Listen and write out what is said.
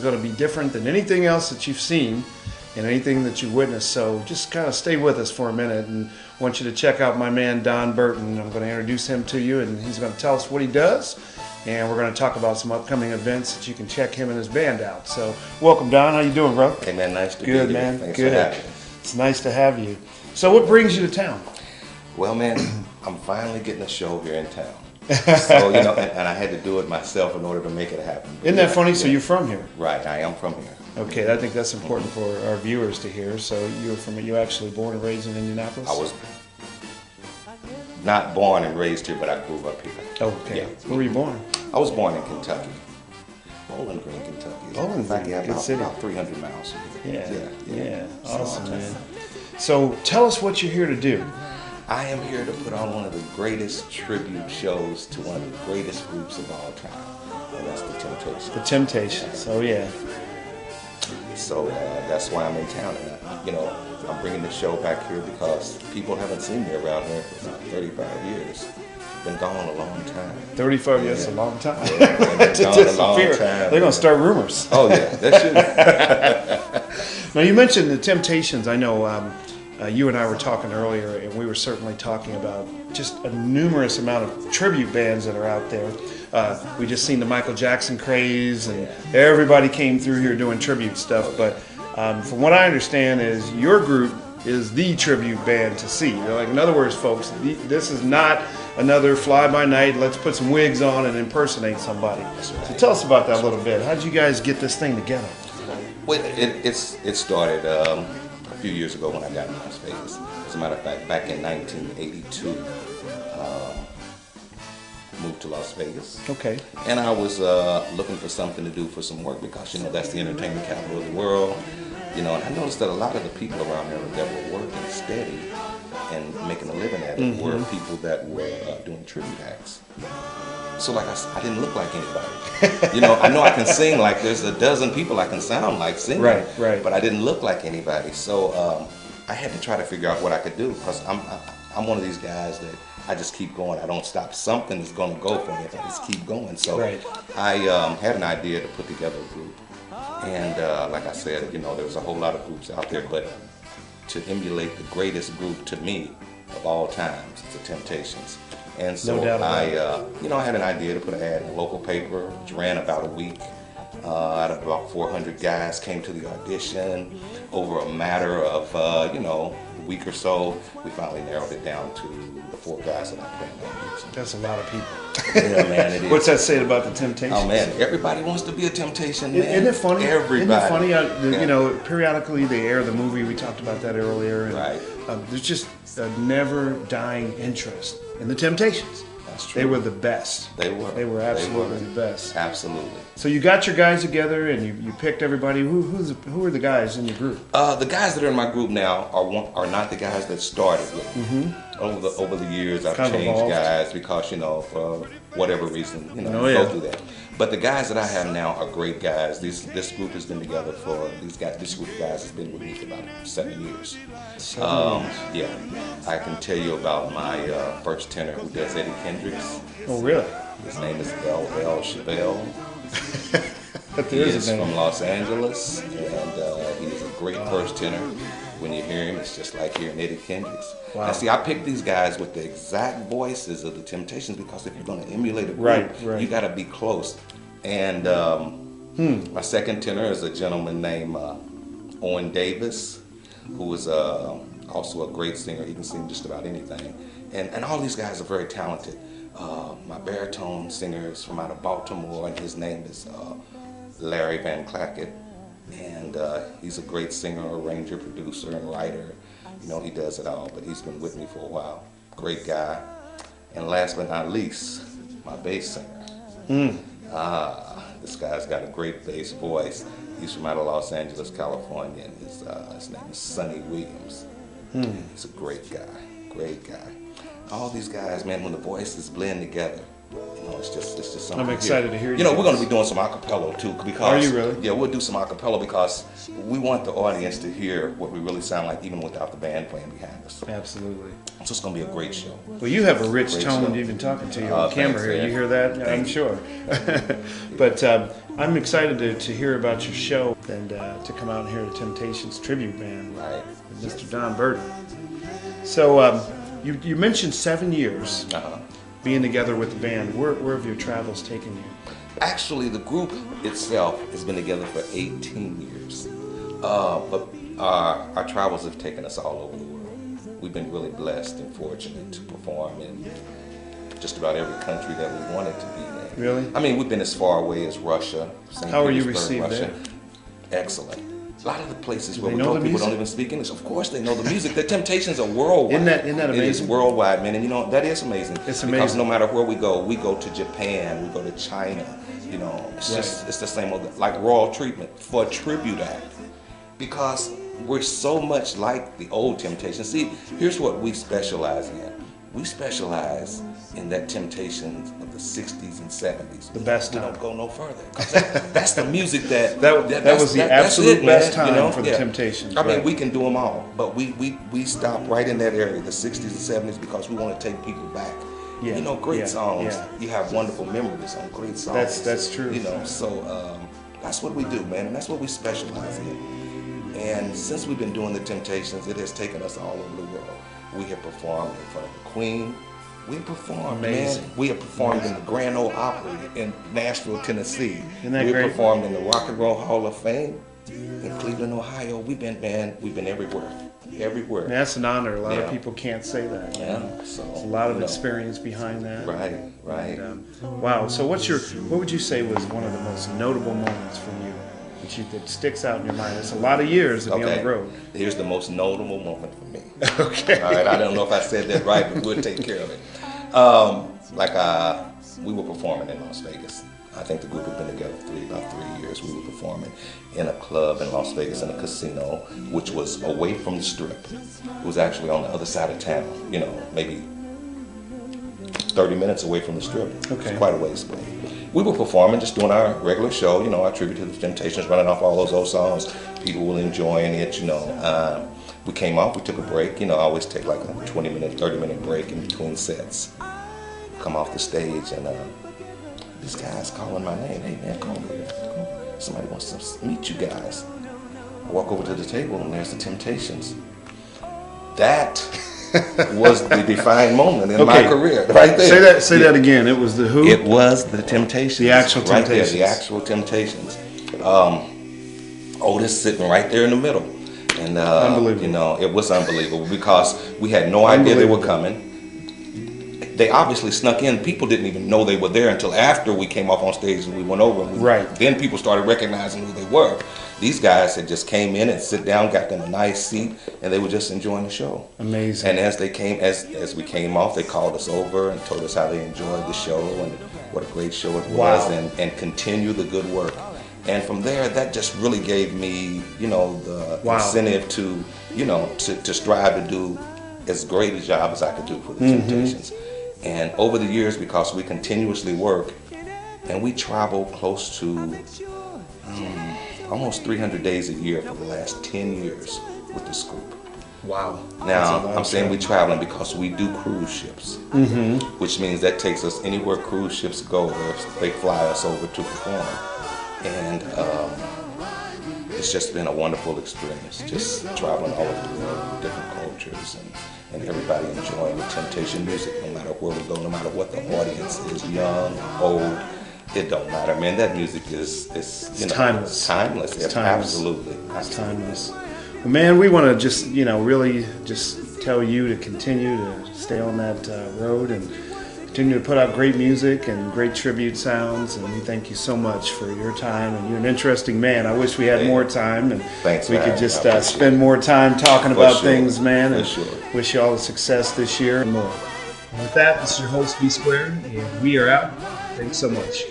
going to be different than anything else that you've seen and anything that you've witnessed. So just kind of stay with us for a minute, and I want you to check out my man Don Burton. I'm going to introduce him to you, and he's going to tell us what he does, and we're going to talk about some upcoming events that you can check him and his band out. So welcome, Don. How you doing, bro? Hey, man, nice to be Good, here. man. Thanks Good. for having me. It's nice to have you. So what brings you to town? Well, man, I'm finally getting a show here in town. So, you know, and I had to do it myself in order to make it happen. Isn't that funny? So you're from here? Right, I am from here. Okay, I think that's important for our viewers to hear. So you actually born and raised in Indianapolis? I was not born and raised here, but I grew up here. Oh, okay. Yeah. Where were you born? I was born in Kentucky. Bowling Green, Kentucky. Bowling Green, yeah, good about, city. about 300 miles. Yeah. Awesome, So, man. So tell us what you're here to do. I am here to put on one of the greatest tribute shows to one of the greatest groups of all time, and that's the Temptations. The Temptations. Oh, yeah. So that's why I'm in town, and I'm bringing the show back here because people haven't seen me around here for about 35 years. Been gone a long time. 35 years is a long time. Yeah, To gone a long disappear. time. They're going to start rumors. Oh yeah, that should. Now, you mentioned the Temptations. I know you and I were talking earlier, and we were certainly talking about just a numerous amount of tribute bands that are out there. We just seen the Michael Jackson craze, and everybody came through here doing tribute stuff. But from what I understand is your group is the tribute band to see. Like, in other words, folks, this is not another fly-by-night, let's put some wigs on and impersonate somebody. So tell us about that a little bit. How did you guys get this thing together? Well, it started a few years ago when I got in Las Vegas. As a matter of fact, back in 1982, moved to Las Vegas. Okay. And I was looking for something to do for some work because, that's the entertainment capital of the world. And I noticed that a lot of the people around there that were working steady and making a living at it were people that were doing tribute acts. So like I didn't look like anybody. I know I can sing, like there's a dozen people I can sound like singing. Right. But I didn't look like anybody. So I had to try to figure out what I could do because I'm one of these guys that I just keep going. I don't stop. Something is going to go for me if I just keep going. So I had an idea to put together a group. And like I said, there's a whole lot of groups out there, but to emulate the greatest group to me of all times is the Temptations. And so I had an idea to put an ad in a local paper, which ran about a week. Out of about 400 guys came to the audition. Over a matter of, a week or so, we finally narrowed it down to the 4 guys that I planned on using. That's a lot of people. Yeah, man, it is. What's that saying about the Temptations? Oh, man, everybody wants to be a Temptation, man. Isn't it funny? Everybody. Isn't it funny? Periodically they air the movie. We talked about that earlier. And, right. There's just a never-dying interest in the Temptations. That's true. They were the best. They were. They were absolutely the best. Absolutely. So you got your guys together and you picked everybody. Who are the guys in your group? The guys that are in my group now are not the guys that started with me. Over the years, I've changed evolved. guys because for whatever reason, go through that. But the guys that I have now are great guys. This group has been together for This group of guys has been with me for about 7 years. 7 years. Yeah, I can tell you about my first tenor who does Eddie Kendricks. Oh, really? His name is L.L. Chevelle. He There's is a name. from Los Angeles, and he's a great first tenor. When you hear him, it's just like hearing Eddie Kendricks. Wow. Now, see, I picked these guys with the exact voices of the Temptations because if you're going to emulate a group, Right. you got to be close. And my second tenor is a gentleman named Owen Davis, who is also a great singer. He can sing just about anything. And all these guys are very talented. My baritone singer is from out of Baltimore, and his name is Larry Van Clackett. And he's a great singer, arranger, producer, and writer. He does it all, but he's been with me for a while. Great guy. And last but not least, my bass singer. This guy's got a great bass voice. He's from out of Los Angeles, California, and his name is Sonny Williams. He's a great guy. All these guys, man, when the voices blend together, It's just something. I'm excited to hear You know, you we're going to guys. be doing some acapella too, because Are you really? Yeah, we'll do some acapella because we want the audience to hear what we really sound like, even without the band playing behind us. Absolutely. So it's going to be a great show. Well, you have a rich Great tone show. even talking to you Oh, on camera thanks, here. man. You hear that? Thank I'm you. sure. But I'm excited to hear about your show and to come out and hear the Temptations tribute band Right. with Mr. Don Burton. So you mentioned 7 years Uh-huh. being together with the band. Where have your travels taken you? Actually, the group itself has been together for 18 years. But our travels have taken us all over the world. We've been really blessed and fortunate to perform in just about every country that we wanted to be in. Really? I mean, we've been as far away as Russia. St. How were you Petersburg, received Russia. Excellent. A lot of the places Do where they we know go, the people music? don't even speak English. Of course they know the music. The Temptations are worldwide. Isn't that It is amazing? worldwide, man. And you know, that is amazing. It's Because amazing. no matter where we go to Japan, we go to China. You know, it's Right. just, it's the same old, like royal treatment for a tribute act. Because we're so much like the old Temptations. See, here's what we specialize in. We specialize in that Temptations of the 60s and 70s. The best We time. don't go no further. 'Cause that's the music that That was the that's absolute it, man, best time you know? for the Yeah. Temptations, I mean, right. we can do them all, but we stop right in that area, the 60s and 70s, because we want to take people back. Yeah, You know, great yeah, songs. yeah. You have wonderful memories on great songs. That's true. You know, so that's what we do, man, and that's what we specialize in. And since we've been doing the Temptations, it has taken us all over the world. We have performed in front of the Queen. We performed, Amazing. man. We have performed in the Grand Ole Opry in Nashville, Tennessee. Isn't that we great? performed in the Rock and Roll Hall of Fame in Cleveland, Ohio. We've been everywhere. Everywhere. And that's an honor. A lot of Yeah. people can't say that. you Yeah, know? so, There's a lot of you know. experience behind that. Right, right. And, wow. So what would you say was one of the most notable moments from you that sticks out in your mind? It's a lot of years to be on the road. Here's the most notable moment for me. Okay. All right, I don't know if I said that right, but we'll take care of it. We were performing in Las Vegas. I think the group had been together about 3 years. We were performing in a club in Las Vegas, in a casino, which was away from the strip. It was actually on the other side of town, you know, maybe 30 minutes away from the strip. It Okay. was quite a ways away. We were performing, just doing our regular show, you know, our tribute to the Temptations, running off all those old songs. People were enjoying it, you know. We came off, we took a break, you know, I always take like a 20-minute, 30-minute break in between sets. Come off the stage and this guy's calling my name. Hey man, come over here. Somebody wants to meet you guys. I walk over to the table and there's the Temptations. That was the defining moment in my Okay. career, right there. Say that again. It was the who? It was the Temptations. The actual right Temptations. there, the actual Temptations. Otis sitting right there in the middle. And, Unbelievable. you know, it was unbelievable because we had no idea they were coming. They obviously snuck in. People didn't even know they were there until after we came off on stage and we went over. And Right. Then people started recognizing who they were. These guys had just came in and sit down, got them a nice seat, and they were just enjoying the show. Amazing. And as we came off, they called us over and told us how they enjoyed the show and what a great show it was, Wow. and continue the good work. And from there, that just really gave me, you know, the Wow. incentive to, you know, to strive to do as great a job as I could do for the Mm-hmm. Temptations. And over the years, because we continuously work, and we travel close to almost 300 days a year for the last 10 years with this group. Wow. That's a Now, long I'm saying time. we're traveling because we do cruise ships, which means that takes us anywhere cruise ships go, they fly us over to perform. And it's just been a wonderful experience, just traveling all over the world with different cultures and everybody enjoying the Temptation music, no matter where we go, no matter what the audience is, young, old, it don't matter, man. That music is you know, timeless. It's timeless. It's timeless. Absolutely. It's timeless. Well, man, we want to just, you know, really just tell you to continue to stay on that road and continue to put out great music and great tribute sounds. And we thank you so much for your time. And you're an interesting man. I wish we had more time and Thanks, we man. could just I appreciate spend more time talking For about sure. things, man. For And sure. wish you all the success this year and more. And with that, this is your host, B Squared, and we are out. Thanks so much.